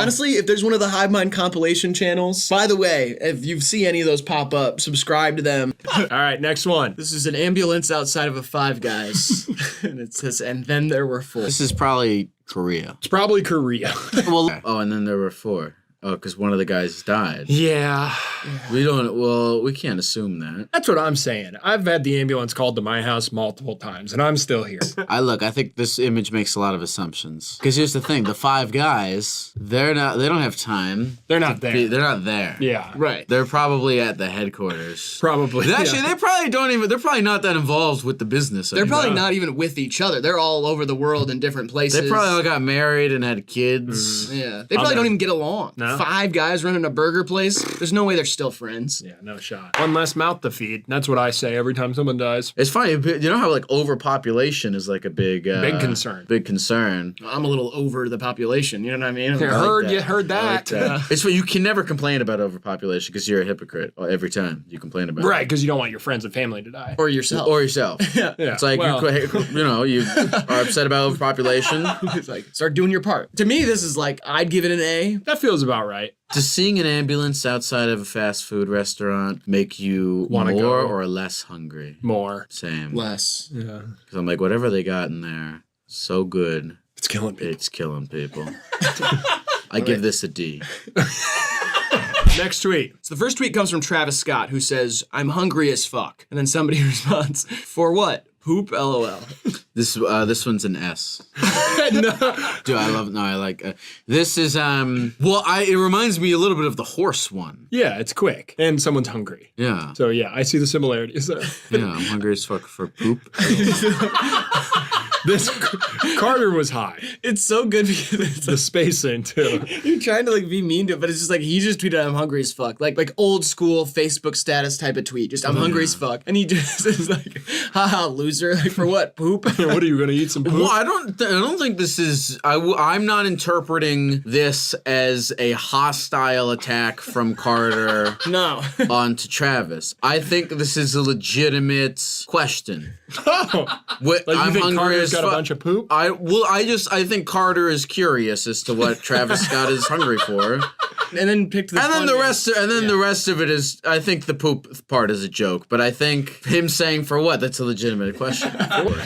Honestly, if there's one of the Hivemind compilation channels, by the way, if you see any of those pop up, subscribe to them. All right, next one. This is an ambulance outside of a Five Guys. And it says, and then there were 4. This is probably Korea. It's probably Korea. Well, oh, and then there were 4. Oh, because one of the guys died. Yeah. We can't assume that. That's what I'm saying. I've had the ambulance called to my house multiple times, and I'm still here. I think this image makes a lot of assumptions. Because here's the thing, the 5 guys, they don't have time. They're not there. They're not there. Yeah. Right. They're probably at the headquarters. Probably. Actually, they're probably not that involved with the business. They're probably not even with each other. They're all over the world in different places. They probably all got married and had kids. Yeah. They probably don't even get along. No? 5 guys running a burger place. There's no way they're still friends. Yeah, no shot. One less mouth to feed. That's what I say every time someone dies. It's funny, you know how like overpopulation is like a big concern. Big concern. I'm a little over the population. You know what I mean? You heard that. It's what you can never complain about overpopulation because you're a hypocrite every time you complain about it. Right, because you don't want your friends and family to die. Or yourself. Yeah. It's like you are upset about overpopulation. It's like, start doing your part. To me, this is like, I'd give it an A. That feels about right. Does seeing an ambulance outside of a fast food restaurant make you Wanna more go? or less hungry? More. Same. Less. Yeah. Because I'm like, whatever they got in there, so good. It's killing people. It's killing people. I give this a D. Next tweet. So the first tweet comes from Travis Scott, who says, I'm hungry as fuck. And then somebody responds, for what? Poop, LOL. This one's an S. No. Dude, I like this is it reminds me a little bit of the horse one. Yeah, it's quick. And someone's hungry. Yeah. So yeah, I see the similarities there. Yeah, I'm hungry as fuck for poop. This Carter was high. It's so good because it's The spacing too. you're trying to like be mean to it, but it's just like he just tweeted I'm hungry as fuck. Like old school Facebook status type of tweet. Just I'm hungry as fuck. And he just is like, haha, loser. Like for what? Poop? What are you gonna eat some poop? Well, I don't think this is. I'm not interpreting this as a hostile attack from Carter No. onto Travis. I think this is a legitimate question. Oh, What, like you I'm think hungry Carter's as got a fuck. bunch of poop? I think Carter is curious as to what Travis Scott is hungry for. And then picked the And then funniest. the rest of it is, I think the poop part is a joke, but I think him saying for what, that's a legitimate question.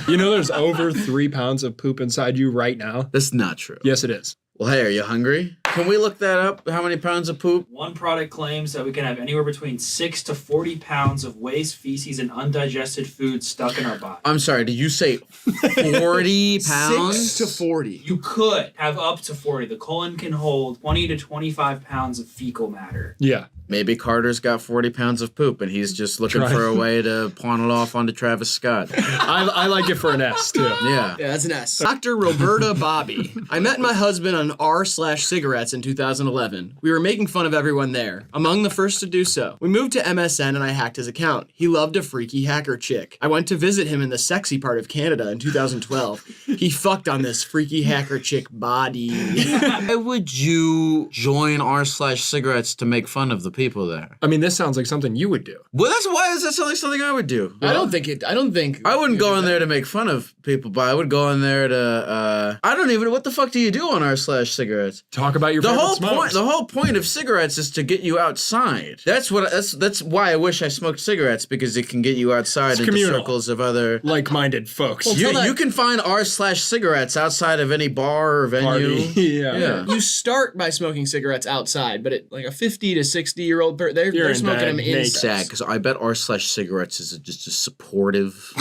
You know there's over 3 pounds of poop inside you right now? That's not true. Yes, it is. Well, hey, are you hungry? Can we look that up? How many pounds of poop? One product claims that we can have anywhere between 6 to 40 pounds of waste, feces, and undigested food stuck in our body. I'm sorry, did you say 40 pounds? 6 to 40. You could have up to 40. The colon can hold 20 to 25 pounds of fecal matter. Yeah. Maybe Carter's got 40 pounds of poop and he's just looking for a way to pawn it off onto Travis Scott. I like it for an S too. Yeah. Yeah, that's an S. Dr. Roberta Bobby. I met my husband on r/cigarettes in 2011. We were making fun of everyone there. Among the first to do so. We moved to MSN and I hacked his account. He loved a freaky hacker chick. I went to visit him in the sexy part of Canada in 2012. He fucked on this freaky hacker chick body. Why would you join r/cigarettes to make fun of the people there? I mean, this sounds like something you would do. Well, why does that sound like something I would do? I don't think. I wouldn't go in there to make fun of people, but I would go in there to, I don't even, what the fuck do you do on r/cigarettes? Talk about your favorite smokes. The whole point of cigarettes is to get you outside. That's why I wish I smoked cigarettes, because it can get you outside into communal. circles of other Like-minded folks. You can find r/cigarettes outside of any bar or venue. Party. Yeah. You start by smoking cigarettes outside, but like a 50 to 60-year-old person, they're in smoking bed, them naked. inside. Sad, because I bet r/cigarettes is just a supportive,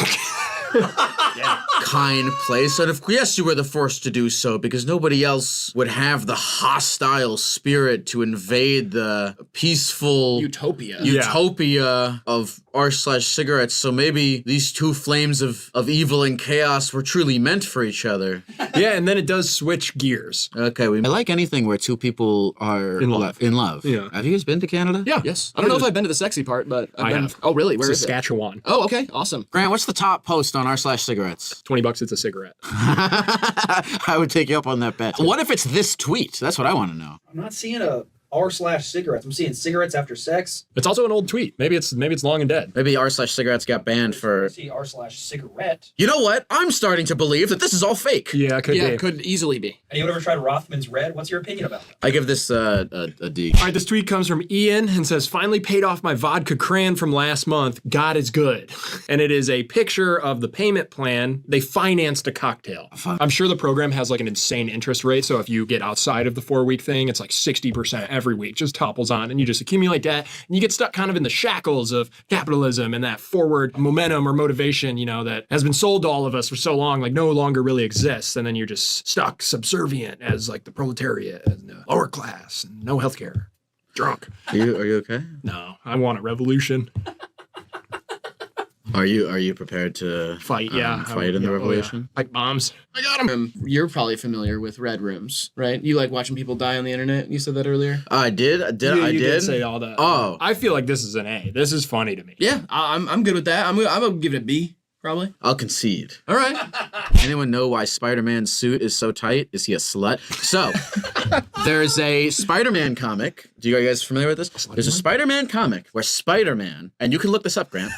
kind place. And yes, you were the first to do so, because nobody else would have the hostile spirit to invade the peaceful Utopia. utopia of r/cigarettes. So maybe these two flames of evil and chaos were truly meant for each other. Yeah, and then it does switch gears. Okay, I like anything where two people are In love. In love. Yeah. Have you guys been to Canada? Yeah. Yes. I don't know if I've been to the sexy part, but I've I been. have. Oh, really? Where is it? Saskatchewan. Oh, okay. Awesome. Grant, what's the top post on r/cigarettes? $20, it's a cigarette. I would take you up on that bet. What if it's this tweet? That's what I want to know. I'm not seeing a r/cigarettes. I'm seeing cigarettes after sex. It's also an old tweet. Maybe it's long and dead. Maybe r/cigarettes got banned for. See r/cigarette. You know what? I'm starting to believe that this is all fake. Yeah, it could Yeah, be. it could easily be. Anyone ever tried Rothman's Red? What's your opinion about that? I give this a D. All right, this tweet comes from Ian and says, finally paid off my vodka cran from last month. God is good. And it is a picture of the payment plan. They financed a cocktail. I'm sure the program has like an insane interest rate. So if you get outside of the 4-week thing, it's like 60% every week, just topples on, and you just accumulate debt and you get stuck kind of in the shackles of capitalism and that forward momentum or motivation, you know, that has been sold to all of us for so long, like no longer really exists. And then you're just stuck subservient as like the proletariat and the lower class and no healthcare. Drunk. Are you okay? No, I want a revolution. Are you prepared to Fight, yeah. fight in the revolution? Like bombs. I got him. You're probably familiar with red rooms, right? You like watching people die on the internet? You said that earlier? I did. You did say all that. Oh. I feel like this is an A. This is funny to me. Yeah, I'm good with that. I'm gonna give it a B, probably. I'll concede. All right. Anyone know why Spider-Man's suit is so tight? Is he a slut? So, there's a Spider-Man comic. Do you guys familiar with this? There's a Spider-Man comic where Spider-Man, and you can look this up, Grant.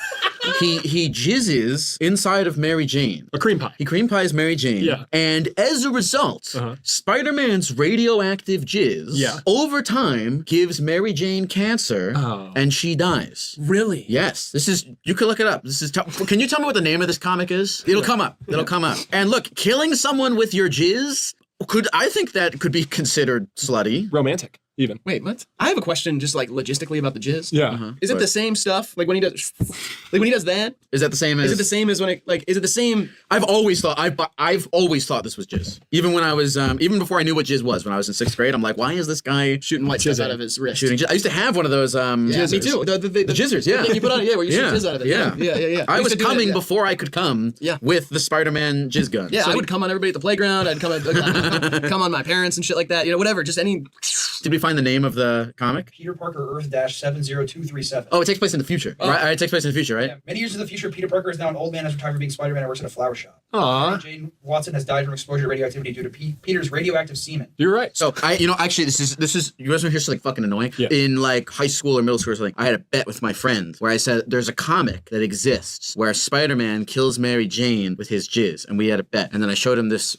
He jizzes inside of Mary Jane. A cream pie. He cream pies Mary Jane. Yeah. And as a result, Spider-Man's radioactive jizz over time gives Mary Jane cancer and she dies. Really? Yes. This is, you can look it up. This is, can you tell me what the name of this comic is? It'll come up. It'll come up. And look, killing someone with your jizz, I think that could be considered slutty. Romantic, even. Wait, what? I have a question, just like logistically about the jizz. Yeah. Is it the same stuff? Like when he does, that? Is that the same as? Is it the same as when it like? Is it the same? I've always thought this was jizz. Even when I was even before I knew what jizz was, when I was in 6th grade, I'm like, why is this guy Shooting white stuff out of his wrist. shooting jizz? I used to have one of those Yeah, me too. The jizzers, yeah. The thing you put on, where you shoot jizz out of it. Yeah. Yeah. I used was to do that, coming yeah. before I could come with the Spider-Man jizz gun. Yeah, So I would come on everybody at the playground. I'd come on my parents and shit like that. You know, whatever. Just any. Did we find the name of the comic? Peter Parker Earth-70237. Oh, it takes place in the future, right? It takes place in the future, right? Yeah. Many years in the future, Peter Parker is now an old man, has retired from being Spider-Man and works at a flower shop. Aw. Jane Watson has died from exposure to radioactivity due to Peter's radioactive semen. You're right. So actually, this is you guys want to hear something fucking annoying? Yeah. In like high school or middle school or something, I had a bet with my friend where I said there's a comic that exists where Spider-Man kills Mary Jane with his jizz, and we had a bet. And then I showed him this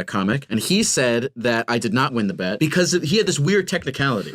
comic, and he said that I did not win the bet because he had this weird technicality.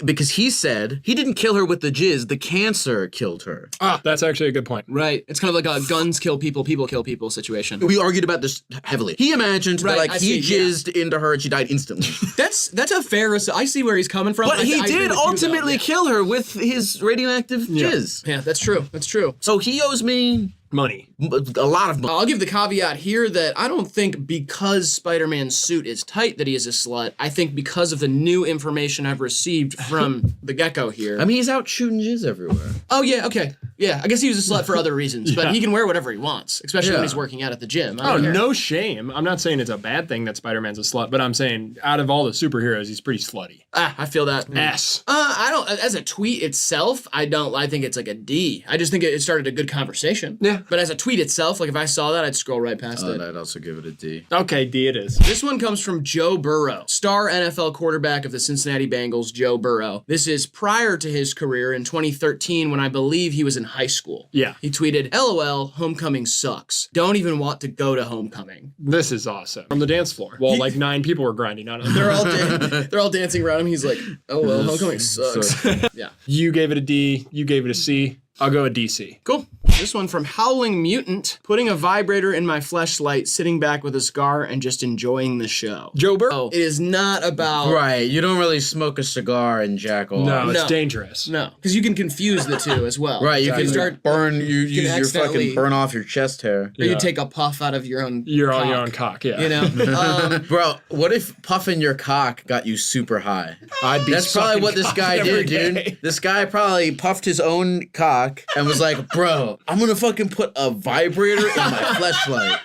Because he said he didn't kill her with the jizz, the cancer killed her. That's actually a good point. Right. It's kind of like a guns kill people, people kill people situation. We argued about this heavily. He imagined that Right, like I he see, jizzed into her and she died instantly. That's a fair. I see where he's coming from. But I he agree did with you, though. ultimately Yeah. kill her with his radioactive jizz. Yeah, that's true. That's true. So he owes me Money. a lot of money. I'll give the caveat here that I don't think because Spider-Man's suit is tight that he is a slut. I think because of the new information I've received from the gecko here. I mean, he's out shooting jizz everywhere. Oh, yeah, okay. Yeah, I guess he was a slut for other reasons, but he can wear whatever he wants, especially when he's working out at the gym. I Oh, don't care. no shame. I'm not saying it's a bad thing that Spider-Man's a slut, but I'm saying out of all the superheroes, he's pretty slutty. I feel that. S. I don't, as a tweet itself, I think it's like a D. I just think it started a good conversation. Yeah. But as a tweet itself, like if I saw that, I'd scroll right past it. I'd also give it a D. Okay, D it is. This one comes from Joe Burrow, star NFL quarterback of the Cincinnati Bengals, Joe Burrow. This is prior to his career in 2013 when I believe he was in high school. Yeah. He tweeted, LOL, homecoming sucks. Don't even want to go to homecoming. This is awesome. From the dance floor, while like 9 people were grinding on it. They're all dancing around him. He's like, oh well, homecoming sucks. Yeah. You gave it a D. You gave it a C. I'll go a DC. Cool. This one from Howling Mutant, putting a vibrator in my fleshlight, sitting back with a cigar and just enjoying the show. Joe Burrow. It is not about... Right, you don't really smoke a cigar and jack off. No, it's No. dangerous. No, because you can confuse the two as well. Right, you So can start... burn, you use your accidentally- fucking burn off your chest hair. Or you Yeah. take a puff out of your own You're on cock, your own cock, yeah. You know? Bro, what if puffing your cock got you super high? I'd be That's probably sucking what this cock guy every did, day. dude. This guy probably puffed his own cock and was like, bro, I'm gonna fucking put a vibrator in my fleshlight.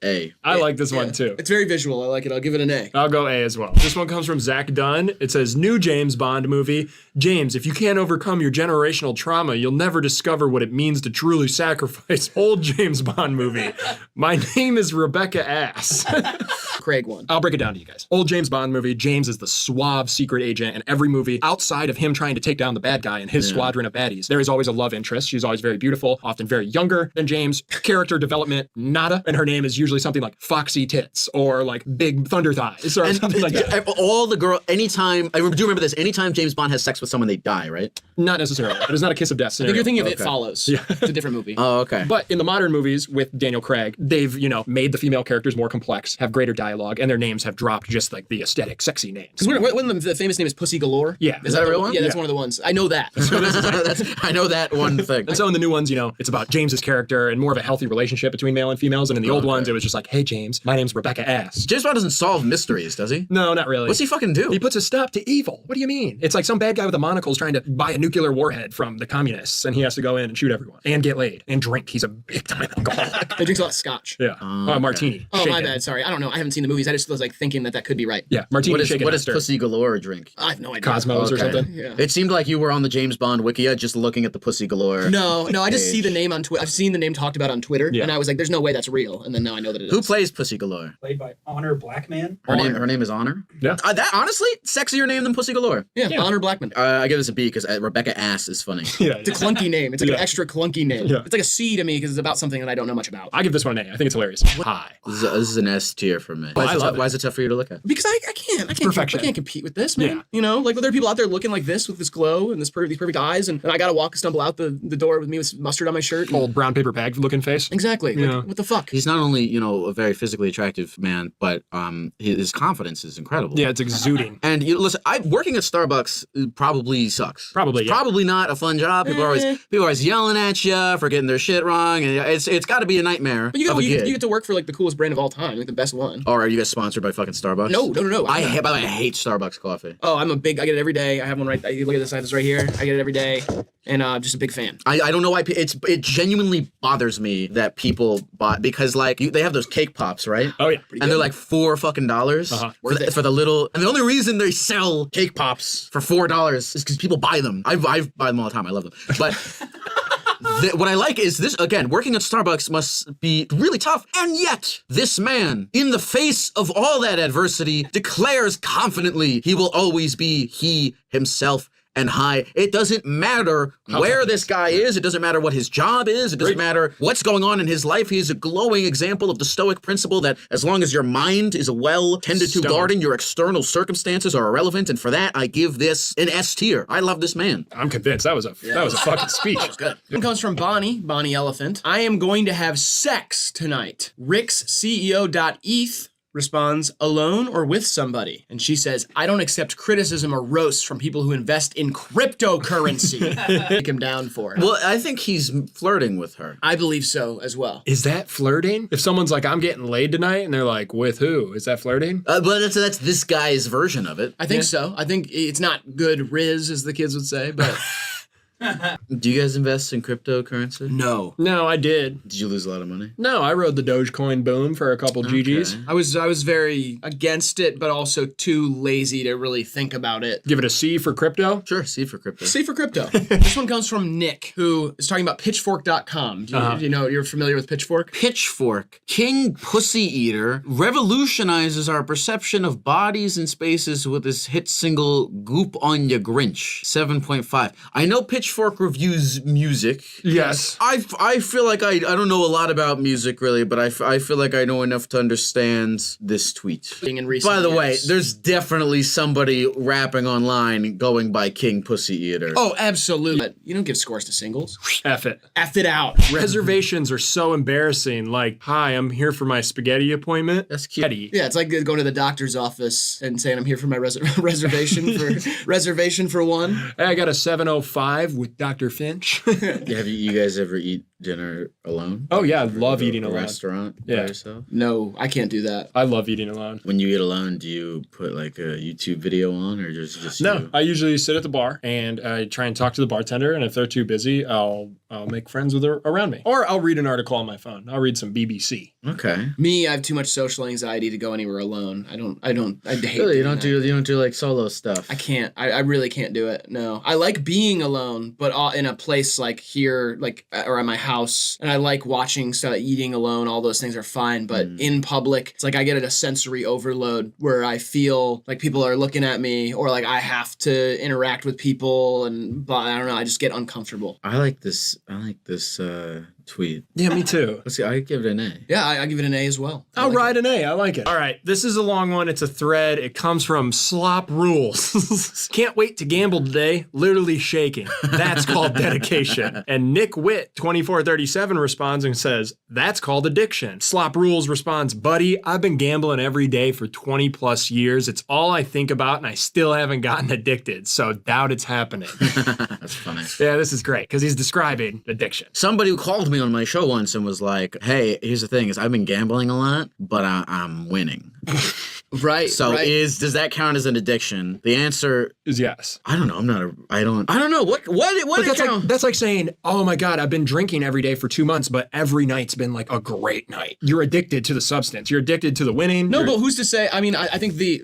A. I like this one too. It's very visual. I like it. I'll give it an A. I'll go A as well. This one comes from Zach Dunn. It says, new James Bond movie. James, if you can't overcome your generational trauma, you'll never discover what it means to truly sacrifice. Old James Bond movie. My name is Rebecca Ass. Craig one. I'll break it down to you guys. Old James Bond movie. James is the suave secret agent in every movie. Outside of him trying to take down the bad guy and his squadron of baddies, there is always a love interest. She's always very beautiful, often very younger than James. Character development, nada. And her name is usually something like Foxy Tits or like Big Thunder Thighs or something like that. All the girl, anytime, I do remember this, anytime James Bond has sex with someone, they die, right? Not necessarily. It is not a kiss of death I think scenario. you're thinking of It Follows. Yeah. It's a different movie. Oh, okay. But in the modern movies with Daniel Craig, they've, made the female characters more complex, have greater dialogue, and their names have dropped just like the aesthetic, sexy names. When the famous name is Pussy Galore? Yeah. Is that a real one? Yeah, that's one of the ones. I know that. I know that one thing. And so in the new ones, it's about James's character and more of a healthy relationship between male and females. And in the old ones, it was just like, hey, James, my name's Rebecca Ass. James Bond doesn't solve mysteries, does he? No, not really. What's he fucking do? He puts a stop to evil. What do you mean? It's like some bad guy with a monocle is trying to buy a nuclear warhead from the communists, and he has to go in and shoot everyone and get laid and drink. He's a big time alcoholic. He drinks a lot of scotch. Yeah. Martini. Oh, my shaken. bad. Sorry. I don't know. I haven't seen the movies. I just was like thinking that could be right. Yeah. Martini. What does shaken Pussy Galore drink? I have no idea. Cosmos or something? Yeah. It seemed like you were on the James Bond Wikia just looking at the Pussy Galore. No, I just see the name on Twitter. I've seen the name talked about on Twitter, Yeah. and I was like, there's no way that's real. And then now I know that it is. Who plays Pussy Galore? Played by Honor Blackman. Her name is Honor? Yeah. That, honestly, sexier name than Pussy Galore. Yeah, Honor Blackman. I give this a B because Rebecca Ass is funny. Yeah. It's a clunky name. It's like Yeah. an extra clunky name. Yeah. It's like a C to me because it's about something that I don't know much about. I give this one an A. I think it's hilarious. Hi. This is an S tier for me. I love it. Why is it tough for you to look at? Because I can't. perfection. I can't compete with this, man. Yeah. Like there are people out there looking like this with this glow and these perfect eyes, and I gotta stumble out the door with me with mustard on my shirt. And, Old brown paper bag looking face. exactly. Yeah. Like, what the fuck? He's not only, a very physically attractive man, but his confidence is incredible. Yeah, it's exuding. And listen, working at Starbucks probably sucks. Probably, It's yeah. probably not a fun job. People are always yelling at you for getting their shit wrong, and it's got to be a nightmare But you of a get, gig. you get to work for like the coolest brand of all time, like the best one. Or are you guys sponsored by fucking Starbucks? No. By the way, I hate Starbucks coffee. Oh, I get it every day. I have one right. Look at this. I have this right here. I get it every day, and just a big fan. I don't know why it genuinely bothers me that people buy because like they have those cake pops, right? Oh, yeah. And they're like $4 Uh-huh. for the little. And the only reason they sell cake pops for $4 is because people buy them. I buy them all the time. I love them. But what I like is this, again, working at Starbucks must be really tough. And yet, this man, in the face of all that adversity, declares confidently he will always be he himself and high. It doesn't matter where this guy is. It doesn't matter what his job is. It doesn't matter what's going on in his life. He is a glowing example of the Stoic principle that as long as your mind is a well-tended to garden, your external circumstances are irrelevant. And for that, I give this an S tier. I love this man. I'm convinced. That was a fucking speech. That was good. It comes from Bonnie Elephant. I am going to have sex tonight. Rick's CEO.eth responds, alone or with somebody? And she says, I don't accept criticism or roasts from people who invest in cryptocurrency. Take him down for it. Well, I think he's flirting with her. I believe so as well. Is that flirting? If someone's like, I'm getting laid tonight, and they're like, with who? Is that flirting? But that's this guy's version of it. I think so. I think it's not good riz, as the kids would say, but Do you guys invest in cryptocurrency? no. No, I did. Did you lose a lot of money? No, I rode the Dogecoin boom for a couple GGs. Okay. I was very against it, but also too lazy to really think about it. Give it a C for crypto. Sure, C for crypto. C for crypto. This one comes from Nick, who is talking about pitchfork.com. Do you know, you're familiar with Pitchfork? Pitchfork, King Pussy Eater, revolutionizes our perception of bodies and spaces with his hit single Goop on Ya Grinch, 7.5. I know Pitchfork reviews music. Yes. I feel like I don't know a lot about music really, but I feel like I know enough to understand this tweet. In recent By the way, years. there's definitely somebody rapping online going by King Pussy Eater. Oh, absolutely. But you don't give scores to singles. F it. F it out. Reservations are so embarrassing. Like, hi, I'm here for my spaghetti appointment. That's cute. Yeah, it's like going to the doctor's office and saying I'm here for my reservation for one. Hey, I got a 705 with Dr. Finch. Have you guys ever eat dinner alone? Oh, yeah, I Ever love go to eating a alone. restaurant by Yeah. yourself? No, I can't do that. I love eating alone. When you eat alone, do you put like a YouTube video on or just No, you? I usually sit at the bar and I try and talk to the bartender. And if they're too busy, I'll make friends with her around me. Or I'll read an article on my phone. I'll read some BBC. Okay. Me, I have too much social anxiety to go anywhere alone. I hate Really, you doing don't that. do like solo stuff. I can't. I really can't do it. No. I like being alone, but in a place like here, like, or at my house, and I like watching stuff, eating alone, all those things are fine, but in public, it's like I get a sensory overload where I feel like people are looking at me, or like I have to interact with people, but I don't know, I just get uncomfortable. I like this tweet. Yeah, me too. Let's see, I give it an A. Yeah, I give it an A as well. I'll ride an A. I like it. All right. This is a long one. It's a thread. It comes from Slop Rules. Can't wait to gamble today. Literally shaking. That's called dedication. And Nick Witt, 2437, responds and says, that's called addiction. Slop Rules responds, buddy, I've been gambling every day for 20 plus years. It's all I think about and I still haven't gotten addicted. So doubt it's happening. That's funny. Yeah, this is great because he's describing addiction. Somebody who called me on my show once and was like, hey, here's the thing is I've been gambling a lot, but I'm winning. Right. So right. does that count as an addiction? The answer Is yes. I don't know. I don't know. What But it count? that's like saying, oh my God, I've been drinking every day for 2 months, but every night's been like a great night. You're addicted to the substance. You're addicted to the winning. No, but who's to say? I mean, I think the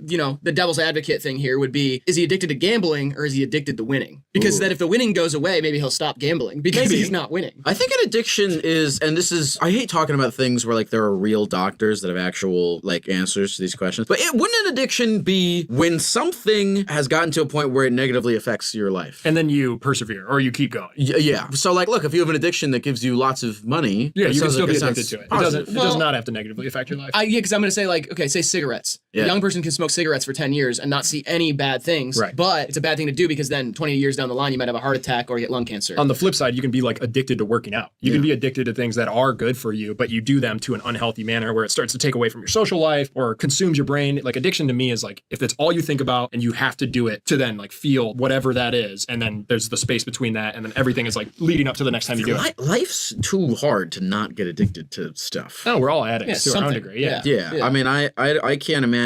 devil's advocate thing here would be, is he addicted to gambling or is he addicted to winning? Because then if the winning goes away, maybe he'll stop gambling because he's not winning. I think an addiction is, and this is, I hate talking about things where like there are real doctors that have actual like answers to these questions, but wouldn't an addiction be when something has gotten to a point where it negatively affects your life? And then you persevere or you keep going. Yeah. So like, look, if you have an addiction that gives you lots of money, Yeah, that you can sounds still like be it addicted sounds to it. It positive. does not have to negatively affect your life. Yeah, because I'm going to say like, okay, say cigarettes. Yeah. A young person can smoke cigarettes for 10 years and not see any bad things, Right. but it's a bad thing to do because then 20 years down the line, you might have a heart attack or get lung cancer. On the flip side, you can be like addicted to working out. You can be addicted to things that are good for you, but you do them to an unhealthy manner where it starts to take away from your social life or consumes your brain. Like addiction to me is like, if that's all you think about and you have to do it to then like feel whatever that is. And then there's the space between that. And then everything is like leading up to the next time you do it. Life's too hard to not get addicted to stuff. Oh, we're all addicts to our own something. degree. Yeah. Yeah. I mean, I can't imagine,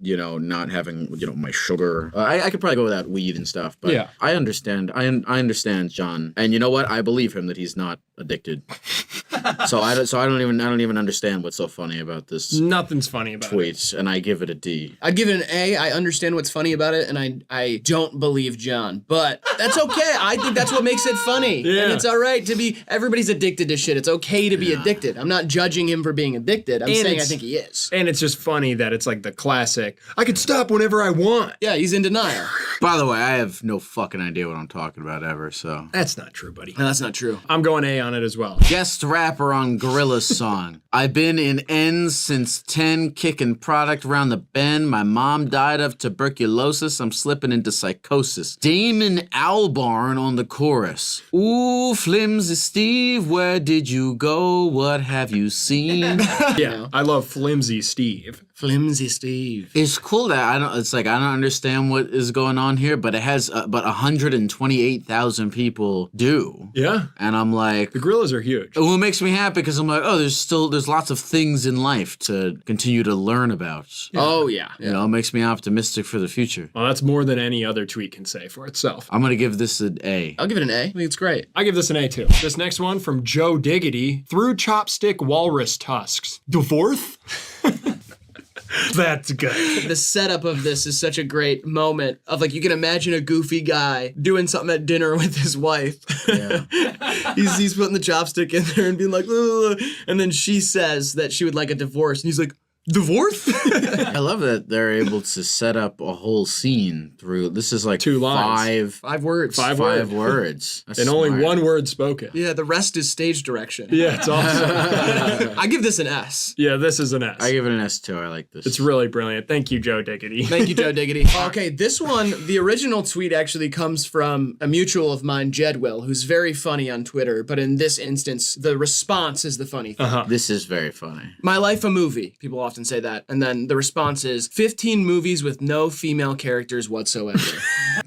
not having, my sugar. I could probably go without weed and stuff, but Yeah. I understand. I understand John. And you know what? I believe him that he's not addicted. so I don't even understand what's so funny about this Nothing's funny about it. tweet, and I give it a D. I'd give it an A. I understand what's funny about it, and I don't believe John, but that's okay. I think that's what makes it funny. Yeah. And it's all right to be, everybody's addicted to shit. It's okay to be addicted. I'm not judging him for being addicted. I'm And saying I it's- think he is. And it's just funny that it's like the classic, I could stop whenever I want. Yeah, he's in denial. By the way, I have no fucking idea what I'm talking about ever, so. That's not true, buddy. No, that's not true. I'm going A on it as well. Guest rapper on Gorillaz song. I've been in N's since 10, kicking product around the bend. My mom died of tuberculosis. I'm slipping into psychosis. Damon Albarn on the chorus. Ooh, flimsy Steve, where did you go? What have you seen? Yeah, I love Flimsy Steve. Flimsy Steve. It's cool that I don't understand what is going on here, but it has, but 128,000 people do. Yeah. And I'm like, The Gorillaz are huge. well, it makes me happy because I'm like, oh, there's lots of things in life to continue to learn about. Oh, yeah. You know, it makes me optimistic for the future. Well, that's more than any other tweet can say for itself. I'm going to give this an A. I'll give it an A. I think it's great. I give this an A too. This next one from Joe Diggity. Through chopstick walrus tusks. Divorce? That's good. The setup of this is such a great moment of like, you can imagine a goofy guy doing something at dinner with his wife. Yeah. he's putting the chopstick in there and being like, ugh. And then she says that she would like a divorce. And he's like, divorce? I love that they're able to set up a whole scene through, this is like 2 lines. Five words. Five words. That's And only smart. one word spoken. Yeah, the rest is stage direction. Yeah, it's awesome. I give this an S. Yeah, this is an S. I give it an S too. I like this. It's really brilliant. Thank you, Joe Diggity. Thank you, Joe Diggity. Okay, this one, the original tweet actually comes from a mutual of mine, Jedwill, who's very funny on Twitter. But in this instance, the response is the funny thing. Uh-huh. This is very funny. My life a movie. People often often say that. And then the response is 15 movies with no female characters whatsoever.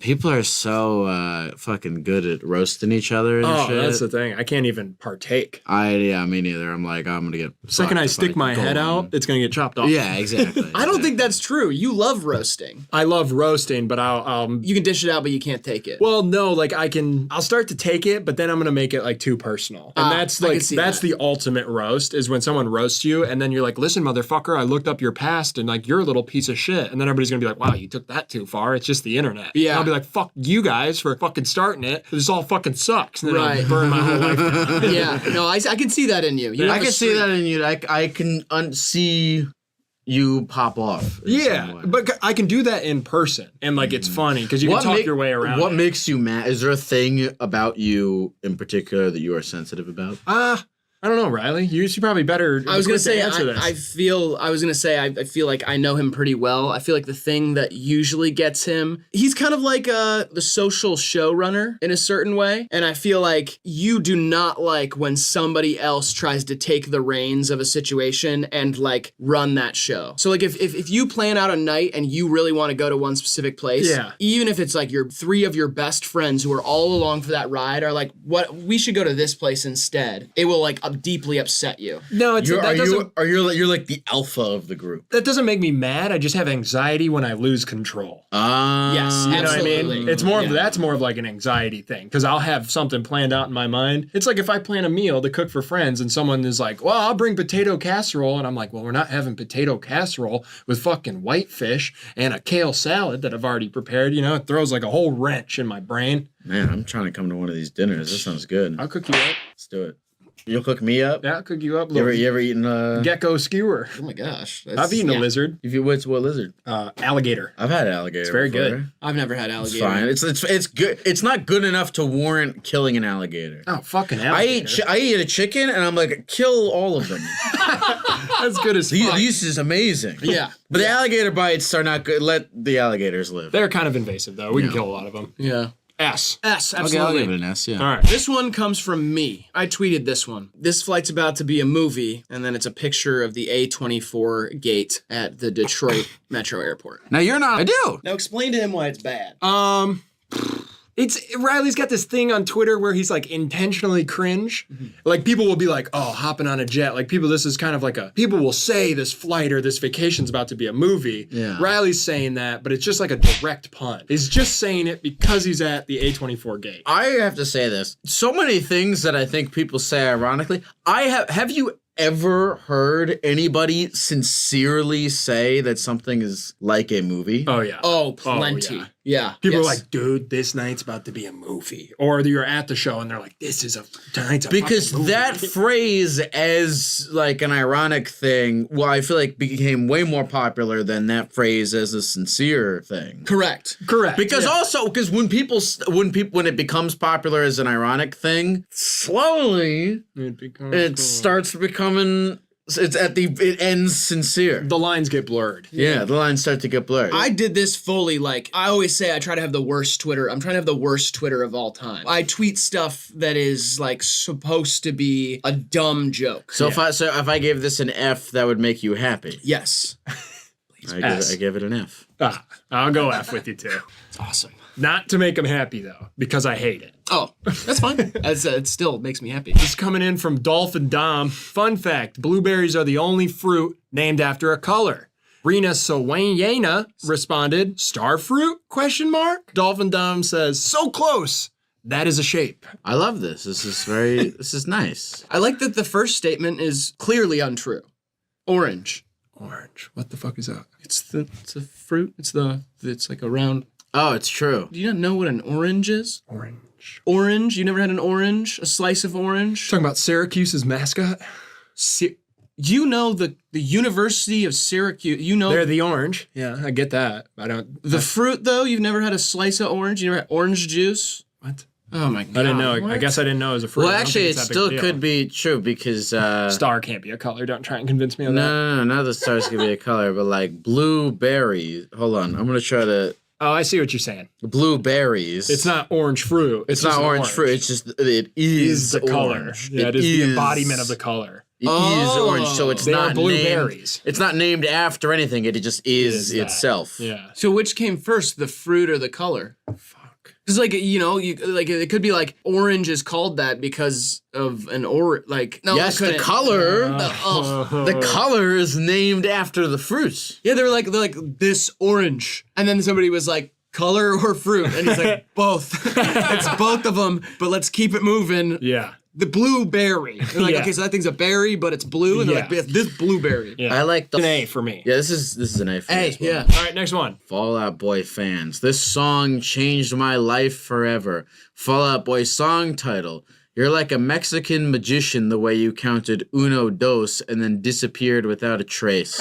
People are so fucking good at roasting each other and shit. That's the thing. I can't even partake. Yeah, me neither. I'm like, I'm gonna get. The second I stick my head out, it's gonna get chopped off. Yeah, exactly. I don't think that's true. You love roasting. I love roasting, but I'll You can dish it out, but you can't take it. well, no, like I'll start to take it, but then I'm gonna make it like too personal. And that's I like can see that's that. the ultimate roast is when someone roasts you and then you're like, listen, motherfucker, I looked up your past and like you're a little piece of shit. And then everybody's gonna be like, wow, you took that too far. It's just the internet. Yeah. And I'll be like, fuck you guys for fucking starting it. This all fucking sucks. And then Right. I'll burn my whole life down. Yeah, no, I can see that in you. I can see that in you. I can see you pop off. in Yeah, some way. but I can do that in person, and like it's funny because you can talk your way around. What it. makes you mad? Is there a thing about you in particular that you are sensitive about? I don't know, Riley. You're probably better. I was gonna equipped to say answer this. I feel like I know him pretty well. I feel like the thing that usually gets him, he's kind of like the social showrunner in a certain way, and I feel like you do not like when somebody else tries to take the reins of a situation and like run that show. So like if you plan out a night and you really want to go to one specific place, Yeah. even if it's like your 3 of your best friends who are all along for that ride are like, what, we should go to this place instead. It will like deeply upset you. no, it's that doesn't. You're like the alpha of the group. That doesn't make me mad. I just have anxiety when I lose control. Yes, You know what I absolutely. mean? It's more of Yeah. that's more of like an anxiety thing because I'll have something planned out in my mind. It's like if I plan a meal to cook for friends and someone is like, "Well, I'll bring potato casserole," and I'm like, "Well, we're not having potato casserole with fucking whitefish and a kale salad that I've already prepared." You know, it throws like a whole wrench in my brain. Man, I'm trying to come to one of these dinners. This sounds good. I'll cook you up. Let's do it. You'll cook me up? Yeah, I'll cook you up. You ever eaten Gecko skewer. Oh my gosh. I've eaten a lizard. What lizard? Alligator. I've had alligator. It's very before. good. I've never had It's alligator. fine. It's good. It's not good enough to warrant killing an alligator. Oh, fucking I alligator. eat a chicken and I'm like, kill all of them. That's good as fuck. This is amazing. Yeah. But the alligator bites are not good. Let the alligators live. They're kind of invasive, though. We can kill a lot of them. Yeah. S. S, Okay, absolutely. I'll give it an S, yeah. All right. This one comes from me. I tweeted this one. This flight's about to be a movie, and then it's a picture of the A24 gate at the Detroit Metro Airport. Now you're not. I do. Now explain to him why it's bad. It's Riley's got this thing on Twitter where he's like intentionally cringe. Like people will be like, "Oh, hopping on a jet." Like this is kind of like people will say this flight or this vacation's about to be a movie. Yeah. Riley's saying that, but it's just like a direct pun. He's just saying it because he's at the A24 gate. I have to say this. So many things that I think people say ironically. Have you ever heard anybody sincerely say that something is like a movie? Oh yeah. Oh, plenty. Yeah. People yes. are like, "Dude, this night's about to be a movie," or you're at the show and they're like, tonight's a Because fucking movie." that phrase as like an ironic thing, well, I feel like became way more popular than that phrase as a sincere thing. Correct. correct Because yeah. when it becomes popular as an ironic thing, slowly it starts becoming it ends sincere. the lines get blurred. Yeah, the lines start to get blurred. I did this fully, like, I always say I try to have the worst Twitter. I'm trying to have the worst Twitter of all time. I tweet stuff that is, like, supposed to be a dumb joke. So if I gave this an F, that would make you happy. Yes. S. I give it an F. I'll go F with you too. It's awesome. Not to make him happy though, because I hate it. Oh, that's fine. It still makes me happy. This is coming in from Dolphin Dom. Fun fact, blueberries are the only fruit named after a color. Rena Sowayena responded, "Star fruit? ? Dolphin Dom says, "So close. That is a shape." I love this. This is nice. I like that the first statement is clearly untrue. Orange. Orange. What the fuck is that? It's a fruit. It's like a round. Oh, it's true. Do you not know what an orange is? Orange. Orange? You never had an orange? A slice of orange? Talking about Syracuse's mascot? You know the University of Syracuse. You know They're the orange. Yeah, I get that. I don't. the fruit though. You've never had a slice of orange. You never had orange juice. What? Oh my god! I didn't know. I What? guess I didn't know it was a fruit. Well, I don't actually, think it it's that big still a deal. could be true because Star can't be a color. Don't try and convince me on that. no, not the stars could be a color, but like blueberries. Hold on, I'm gonna try to Oh, I see what you're saying. blueberries. It's not orange fruit. It's just not an orange fruit. It's just it is the color. orange. Yeah, it is the embodiment of the color. It is orange, so it's They are not blueberries. named. It's not named after anything. It just is that. itself. Yeah. So which came first, the fruit or the color? Fuck. Because it could be like orange is called that because of an like no. Yes, it the couldn't. color. Oh. The color is named after the fruit. Yeah, they're like this orange, and then somebody was like color or fruit, and he's like both. It's both of them, but let's keep it moving. Yeah. The blueberry. They're like, Yeah. okay, so that thing's a berry, but it's blue, and they're Yeah. like this blueberry. Yeah. I like the An A for me. Yeah, this is an A for me Hey, as well. yeah. All right, next one. Fall Out Boy fans. This song changed my life forever. Fall Out Boy song title. You're like a Mexican magician the way you counted uno, dos, and then disappeared without a trace.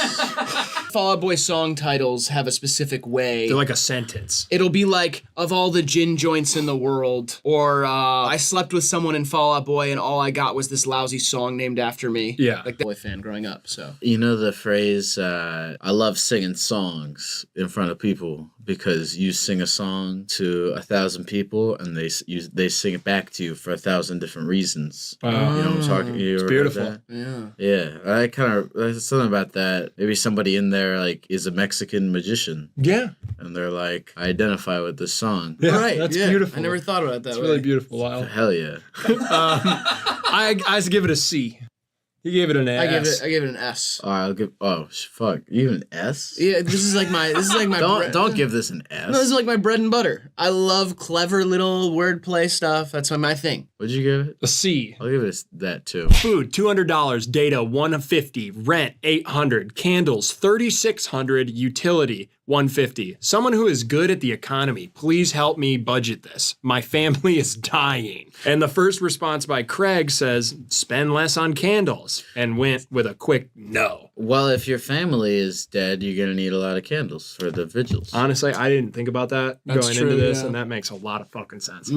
Fall Out Boy song titles have a specific way. They're like a sentence. It'll be like, of all the gin joints in the world, or I slept with someone in Fall Out Boy and all I got was this lousy song named after me. Yeah. Like the boy fan growing up, so. You know the phrase, I love singing songs in front of people because you sing a song to 1,000 people and they sing it back to you for 1,000 different reasons. Wow. You know what I'm talking? You ever heard beautiful. that? Yeah. Yeah, I kind of there's something about that. Maybe somebody in there like is a Mexican magician, Yeah. and they're like, I identify with this song. Yeah, Right, that's yeah. beautiful. I never thought about it that It's way. really beautiful, Lyle. Hell yeah! I give it a C. You gave it an S. I gave it an S. All right, I'll give. Oh fuck, you an S? Yeah, this is like my Don't give this an S. No, this is like my bread and butter. I love clever little wordplay stuff. That's my thing. What'd you give it? A C. I'll give it that too. Food $200, data $150, rent $800, candles $3,600, utility $150. Someone who is good at the economy, please help me budget this. My family is dying. And the first response by Craig says, spend less on candles, and went with a quick no. Well, if your family is dead, you're gonna need a lot of candles for the vigils. Honestly, I didn't think about that That's going true, into this, yeah. and that makes a lot of fucking sense.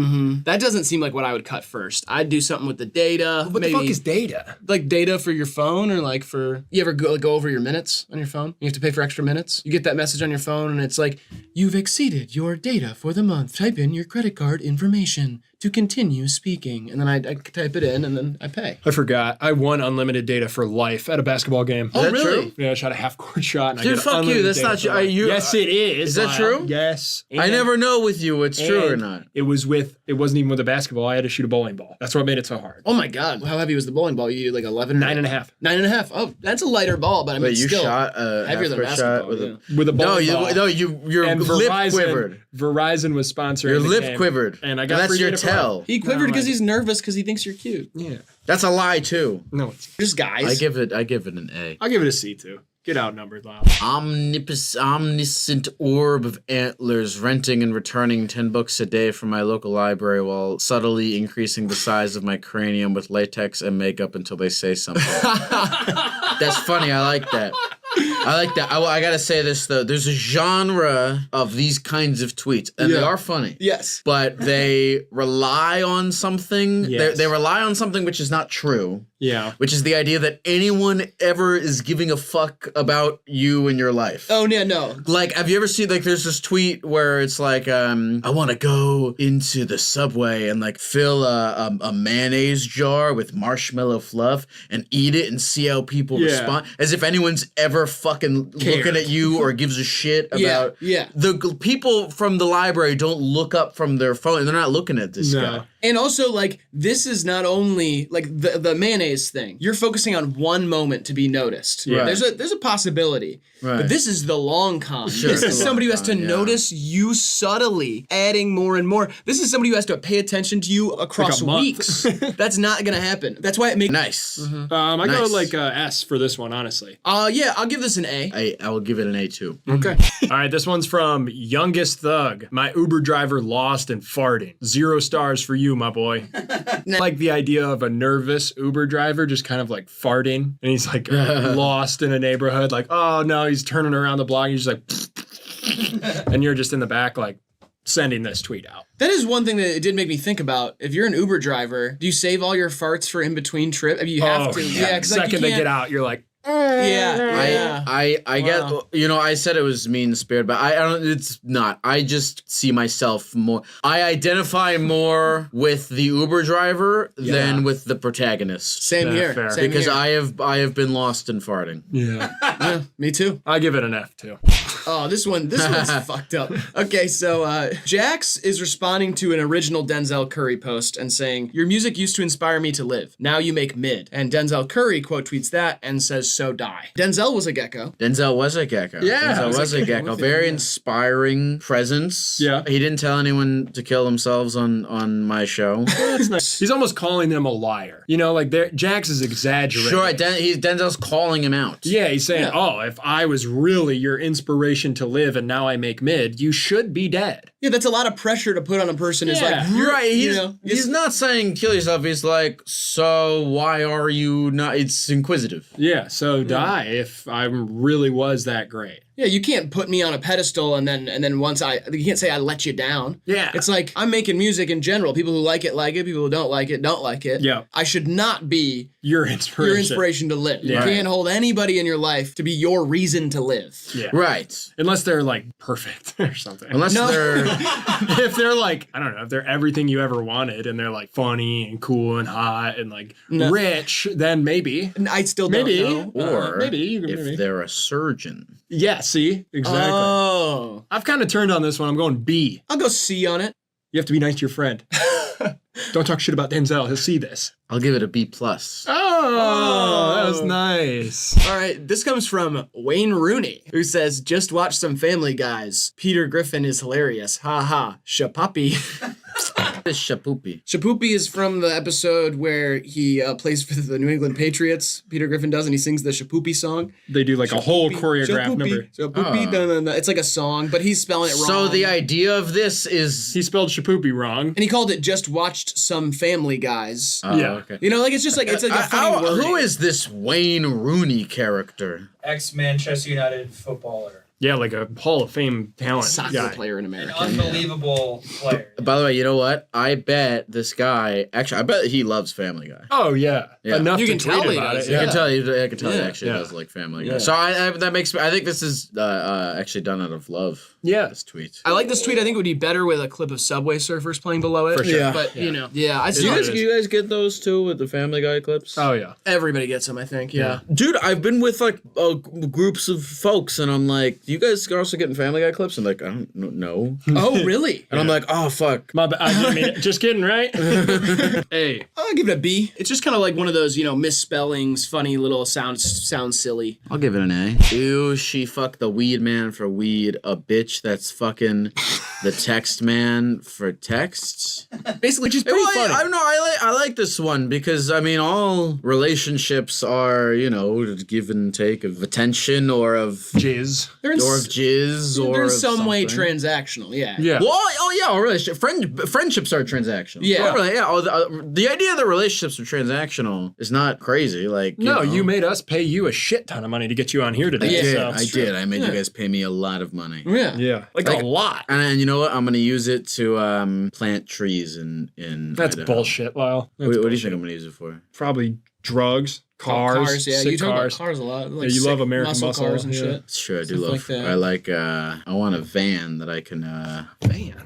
That doesn't seem like what I would cut first. I'd do something with the data. What maybe the fuck is data? like data for your phone, or like for you ever go over your minutes on your phone? You have to pay for extra minutes. You get that message on your phone, and it's like you've exceeded your data for the month. Type in your credit card information to continue speaking, and then I type it in, and then I pay. I forgot. I won unlimited data for life at a basketball game. Is that really? true? Yeah, I shot a half-court shot. And Dude, I get fuck you. unlimited That's data not for you. life. You- Yes, it is. Is that Lyle. true? Yes. I never know with you what's true or And not. It wasn't even with a basketball. I had to shoot a bowling ball. That's what made it so hard. Oh my god, how heavy was the bowling ball? You like 11? 9.5. 9.5. Oh, that's a lighter ball, but I mean, Wait, you still shot a heavier than half-court shot basketball. with Yeah. a... With a bowling ball. Your And lip Verizon, quivered. Verizon was sponsoring Your the lip game. quivered. And I got that's free your data for life. tell. He quivered No, because I- he's nervous because he thinks you're cute. Yeah. That's a lie too. No, it's... Just guys. I give it an A. I'll give it a C, too. Get outnumbered, Lyle. Omniscient orb of antlers, renting and returning 10 books a day from my local library while subtly increasing the size of my cranium with latex and makeup until they say something. That's funny. I like that. I gotta say this though. There's a genre of these kinds of tweets, and they Yeah. are funny. Yes. But they rely on something. Yes. They rely on something which is not true. Yeah. Which is the idea that anyone ever is giving a fuck about you and your life. Oh yeah, no. Like, have you ever seen, like, there's this tweet where it's like, I want to go into the Subway and, like, fill a mayonnaise jar with marshmallow fluff and eat it and see how people Yeah. respond. As if anyone's ever fucking looking at you or gives a shit about... Yeah. The people from the library don't look up from their phone. They're not looking at this No. guy. And also, like, this is not only like the mayonnaise thing. You're focusing on one moment to be noticed. Yeah. There's a possibility. Right. But this is the long con. Sure, This it's is the somebody who long has to con, yeah. notice you subtly, adding more and more. This is somebody who has to pay attention to you across month. weeks. That's not gonna happen. That's why it makes. Nice. I go Nice. like S for this one, honestly. Yeah, I'll give this an A. I will give it an A too. Okay. All right, this one's from Youngest Thug. My Uber driver lost and farting. 0 stars for you, my boy. Like the idea of a nervous Uber driver just kind of like farting, and he's like lost in a neighborhood, like, oh no, he's turning around the block, and he's just like, and you're just in the back, like, sending this tweet out. That is one thing that it did make me think about. If you're an Uber driver, do you save all your farts for in between trip? I mean, you have to. Yeah, Yeah, 'cause, like, second you they can't- get out, you're like, I get, you know, I said it was mean spirited, but I don't, it's not. I just see myself more, I identify more with the Uber driver than with the protagonist. Same here. Fair. Same Because here. I have been lost in farting. Yeah. Yeah, me too. I give it an F too. Oh, this one's fucked up. Okay, so Jax is responding to an original Denzel Curry post and saying, "Your music used to inspire me to live. Now you make mid." And Denzel Curry quote tweets that and says, "So die." Denzel was a gecko. Denzel was a gecko. Yeah, Denzel was a gecko. Very inspiring presence. Yeah. He didn't tell anyone to kill themselves on my show. That's nice. He's almost calling them a liar. You know, like Jax is exaggerating. Sure, Denzel's calling him out. Yeah, he's saying, oh, if I was really your inspiration to live and now I make mid, you should be dead. Yeah, that's a lot of pressure to put on a person. Is like, You're right. you He's not saying kill yourself. He's like, so why are you not? It's inquisitive. Yeah, so die if I really was that great. Yeah, you can't put me on a pedestal and then once you can't say I let you down. Yeah. It's like I'm making music in general. People who like it, people who don't like it, don't like it. Yeah. I should not be Your inspiration. your inspiration to live. Yeah. You can't hold anybody in your life to be your reason to live. Yeah. Right. Unless they're like perfect or something. Unless they're if they're like, I don't know, if they're everything you ever wanted and they're like funny and cool and hot and like rich, then maybe. I still don't know. or maybe. if they're a surgeon. Yeah, see? Exactly. Oh. I've kind of turned on this one. I'm going B. I'll go C on it. You have to be nice to your friend. Don't talk shit about Denzel. He'll see this. I'll give it a B plus. Oh, that was nice. All right, this comes from Wayne Rooney, who says, "Just watch some Family Guys. Peter Griffin is hilarious. Ha ha. Shapapi." This Shapoopy. Shapoopy is from the episode where he plays for the New England Patriots. Peter Griffin does, and he sings the Shapoopy song. They do like a whole choreographed number. Shapoopy, dun, dun, dun. It's like a song, but he's spelling it wrong. So the idea of this is He spelled Shapoopy wrong. And he called it "Just Watched Some Family Guys." Yeah. Okay. You know, like it's like a funny word. Who is this Wayne Rooney character? Ex-Manchester United footballer. Yeah, like a Hall of Fame talent soccer guy. player in An America? unbelievable player. By the way, you know what? I bet this guy. Actually, I bet he loves Family Guy. Oh yeah. Yeah. Enough You to can tweet tell he about does, it. I Yeah. can tell you. I can tell he actually Yeah. does like Family Guy. Yeah. So that makes me. I think this is actually done out of love. Yeah. This tweet. I like this tweet. I think it would be better with a clip of Subway Surfers playing below it. For sure. Yeah. But, you know, I Do still, you guys get those too with the Family Guy clips? Oh yeah. everybody gets them, I think. Yeah. Dude, I've been with like groups of folks, and I'm like, "You guys are also getting Family Guy clips?" And like, I don't know. Oh, really? And I'm like, "Oh fuck." My bad. I didn't mean it. Just kidding, right? Hey. I'll give it a B. It's just kind of like one of those, misspellings, funny little sounds silly. I'll give it an A. Ew, she fucked the weed man for weed. A bitch that's fucking the text man for texts. Basically, just pretty Well, funny. I like this one because I mean all relationships are give and take of attention or of Jizz. They're in or of jizz or they're in of some way something. transactional, yeah. Yeah. Well, friendships are transactional. Yeah. Oh, really, yeah. The idea that relationships are transactional is not crazy. Like, No, know. you made us pay you a shit ton of money to get you on here today. Yeah. so- I made you guys pay me a lot of money. Yeah. Yeah. Like a lot. And you know what? I'm gonna use it to plant trees in That's Idaho. bullshit, Lyle. What do you think I'm gonna use it for? Probably drugs, cars, yeah. sick You talk about cars. cars a lot. Like Yeah, you love sick American muscle, cars and yeah. shit. It's true. I do Stuff love. like that. I like. I want a van that I can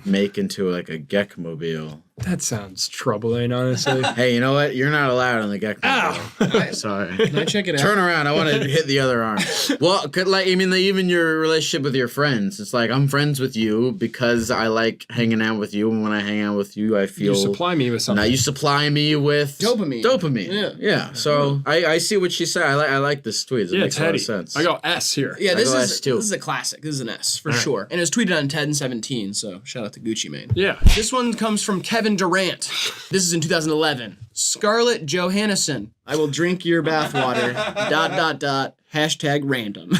make into like a Geckmobile. That sounds troubling, honestly. Hey, you know what? You're not allowed on the Geckmobile. Sorry. Can I check it out? Turn around. I want to hit the other arm. Well, even your relationship with your friends. It's like I'm friends with you because I like hanging out with you, and when I hang out with you, I feel. You supply me with something. Now you supply me with Dopamine. Yeah. So I see what she said. I like this tweet. It Yeah, makes it's a lot heady. of sense. I go S here. Yeah, this go is S too. this is a classic. This is an S for All right. sure. And it was tweeted on 10/17, so shout out to Gucci Mane. Yeah. This one comes from Kevin Durant. This is in 2011. Scarlett Johansson. I will drink your bathwater. ... #random.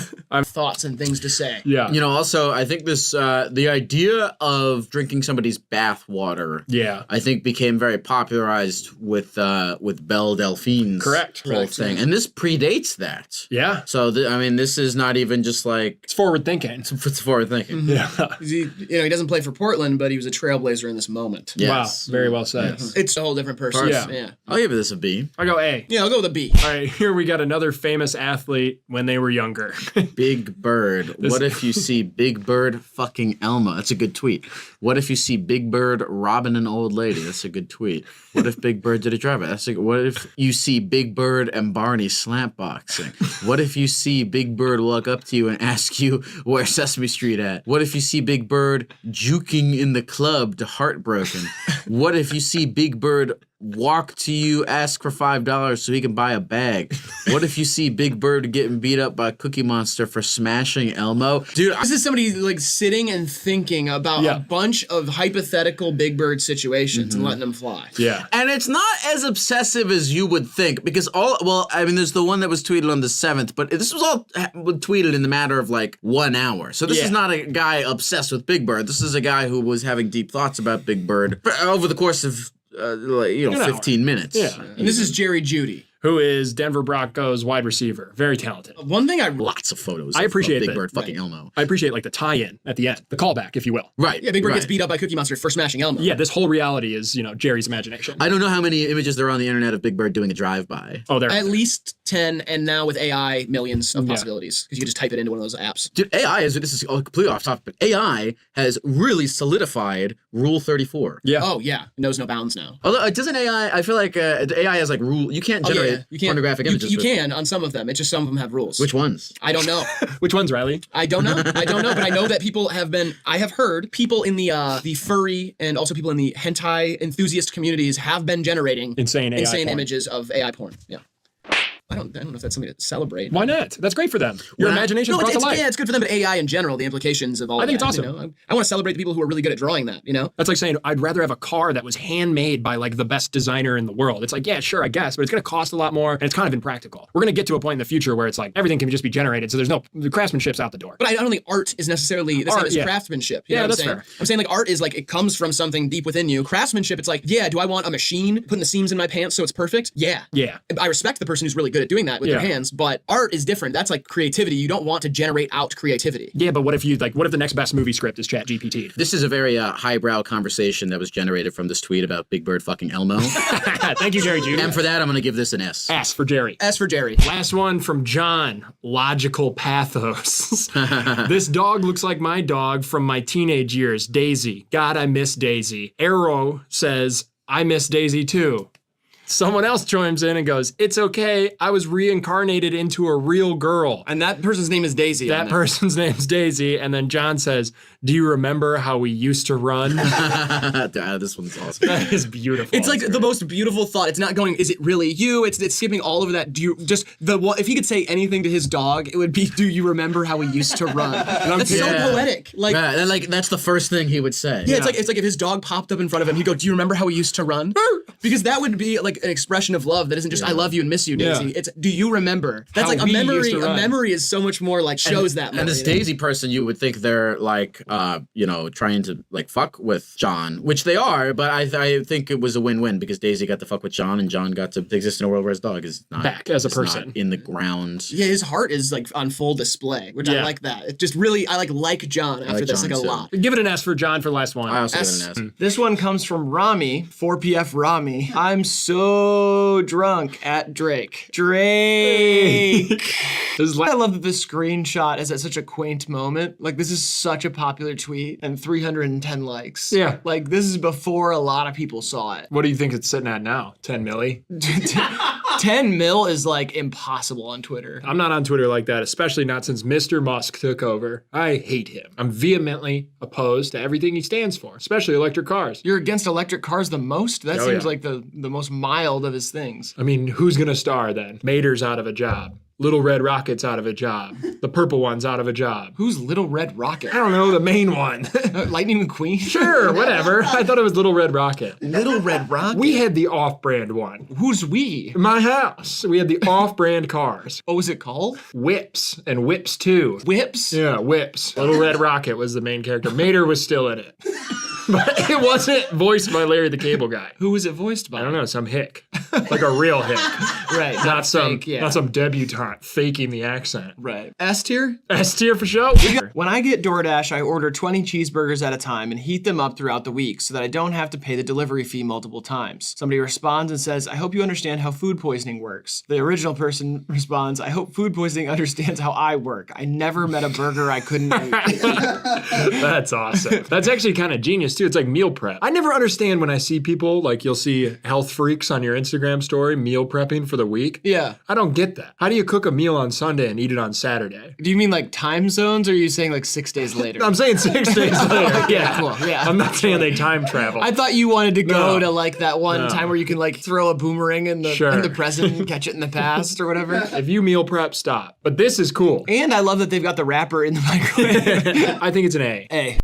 Thoughts and things to say. Yeah. You know, also, I think this, the idea of drinking somebody's bath water, Yeah. I think became very popularized with Belle Delphine's Correct. whole Correct, thing. yeah. And this predates that. Yeah. So, this is not even just like, It's forward thinking. it's forward thinking. Yeah. He doesn't play for Portland, but he was a trailblazer in this moment. Yes. Wow. Very well said. Yes. It's a whole different person. Yeah. Yeah. I'll give this a B. I go A. Yeah, I'll go with a B. All right, here we got another famous athlete when they were younger. Big Bird. What if you see Big Bird fucking Elmo? That's a good tweet. What if you see Big Bird robbing an old lady? That's a good tweet. What if Big Bird did a drive-by? What if you see Big Bird and Barney slap boxing? What if you see Big Bird walk up to you and ask you where Sesame Street at? What if you see Big Bird juking in the club to Heartbroken? What if you see Big Bird walk to you, ask for $5 so he can buy a bag? What if you see Big Bird getting beat up by Cookie Monster for smashing Elmo? Dude, this is somebody like sitting and thinking about a bunch of hypothetical Big Bird situations and letting them fly. Yeah. And it's not as obsessive as you would think, because there's the one that was tweeted on the 7th, but this was all tweeted in the matter of like 1 hour. So this is not a guy obsessed with Big Bird. This is a guy who was having deep thoughts about Big Bird over the course of 15 minutes. Yeah. And this is Jerry Judy. Who is Denver Broncos wide receiver. Very talented. One thing Lots of photos I appreciate of Big that. Bird fucking Elmo. I appreciate like the tie-in at the end, the callback, if you will. Right. Yeah, Big Bird gets beat up by Cookie Monster for smashing Elmo. Yeah, this whole reality is, Jerry's imagination. I don't know how many images there are on the internet of Big Bird doing a drive-by. Oh, there. At least 10, and now with AI, millions of possibilities. Because you can just type it into one of those apps. Dude, this is completely off topic, but AI has really solidified Rule 34. Yeah. Oh, yeah. It knows no bounds now. Although, doesn't AI, I feel like AI has like rule, you can't generate pornographic images. You can on some of them. It's just some of them have rules. Which ones? I don't know. Which ones, Riley? I don't know, but I know that people have been. I have heard people in the furry and also people in the hentai enthusiast communities have been generating Insane AI porn. images of AI porn. Yeah. I don't know if that's something to celebrate. Why not? That's great for them. Your imagination brought to life. Yeah, it's good for them, but AI in general, the implications of all I think that, it's awesome. I want to celebrate the people who are really good at drawing that, That's like saying, I'd rather have a car that was handmade by like the best designer in the world. It's like, yeah, sure, I guess, but it's going to cost a lot more and it's kind of impractical. We're going to get to a point in the future where it's like everything can just be generated. So the craftsmanship's out the door. But I don't think art is necessarily the same as craftsmanship. You know what I'm saying? Fair. I'm saying like art is like, it comes from something deep within you. Craftsmanship, it's like, yeah, do I want a machine putting the seams in my pants so it's perfect? Yeah. Yeah. I respect the person who's really good at doing that with their hands. But art is different. That's like creativity. You don't want to generate out creativity. Yeah, but what if the next best movie script is ChatGPT? This is a very highbrow conversation that was generated from this tweet about Big Bird fucking Elmo. Thank you, Jerry Jr. And for that, I'm going to give this an S. S for Jerry. S for Jerry. Last one from John. Logical pathos. This dog looks like my dog from my teenage years, Daisy. God, I miss Daisy. Arrow says, I miss Daisy too. Someone else chimes in and goes, it's okay, I was reincarnated into a real girl. And that person's name is Daisy. That person's name's Daisy. And then John says, do you remember how we used to run? This one's awesome. That is beautiful. It's like the most beautiful thought. It's not going, is it really you? It's skipping all over that. If he could say anything to his dog, it would be, do you remember how we used to run? That's so poetic. Like, that's the first thing he would say. Yeah, it's like if his dog popped up in front of him, he'd go, do you remember how we used to run? Because that would be like an expression of love that isn't just I love you and miss you, Daisy. Yeah. It's do you remember? That's How like a we memory. used to A run. memory is so much more like shows that. And this Daisy person, you would think they're like, trying to like fuck with John, which they are. But I think it was a win-win because Daisy got to fuck with John, and John got to exist in a world where his dog is not back as a is person not in the ground. Yeah, his heart is like on full display, which I like that. It just really I like John after this John like a too. lot. Give it an S for John for the last one. I also S. give it an S. This one comes from Rami, 4PF Rami. I'm so drunk at Drake. Drake. I love that this screenshot is at such a quaint moment. Like, this is such a popular tweet and 310 likes. Yeah. Like, this is before a lot of people saw it. What do you think it's sitting at now? 10 milli? 10 mil is like impossible on Twitter. I'm not on Twitter like that, especially not since Mr. Musk took over. I hate him. I'm vehemently opposed to everything he stands for, especially electric cars. You're against electric cars the most? That Oh, seems yeah. like the most mild of his things. I mean, who's gonna star then? Mater's out of a job. Little Red Rocket's out of a job. The purple one's out of a job. Who's Little Red Rocket? I don't know, the main one. Lightning McQueen? Sure, whatever. I thought it was Little Red Rocket. Little Red Rocket? We had the off-brand one. Who's we? My house. We had the off-brand cars. What was it called? Whips and Whips 2. Whips? Yeah, Whips. Little Red Rocket was the main character. Mater was still in it. But it wasn't voiced by Larry the Cable Guy. Who was it voiced by? I don't know, some hick. Like a real hick. Right. Not some fake, yeah. not some debutante faking the accent. Right. S tier? S tier for show. When I get DoorDash, I order 20 cheeseburgers at a time and heat them up throughout the week so that I don't have to pay the delivery fee multiple times. Somebody responds and says, I hope you understand how food poisoning works. The original person responds, I hope food poisoning understands how I work. I never met a burger I couldn't eat. That's awesome. That's actually kind of genius too. It's like meal prep. I never understand when I see people, like you'll see health freaks on your Instagram story meal prepping for the week. Yeah. I don't get that. How do you cook a meal on Sunday and eat it on Saturday? Do you mean like time zones or are you saying like 6 days later? I'm saying 6 days later. Yeah. Cool. Yeah. I'm not saying they time travel. I thought you wanted to go No. to like that one No. time where you can like throw a boomerang in the Sure. in the present and catch it in the past or whatever. If you meal prep, stop. But this is cool. And I love that they've got the wrapper in the microwave. I think it's an A. A.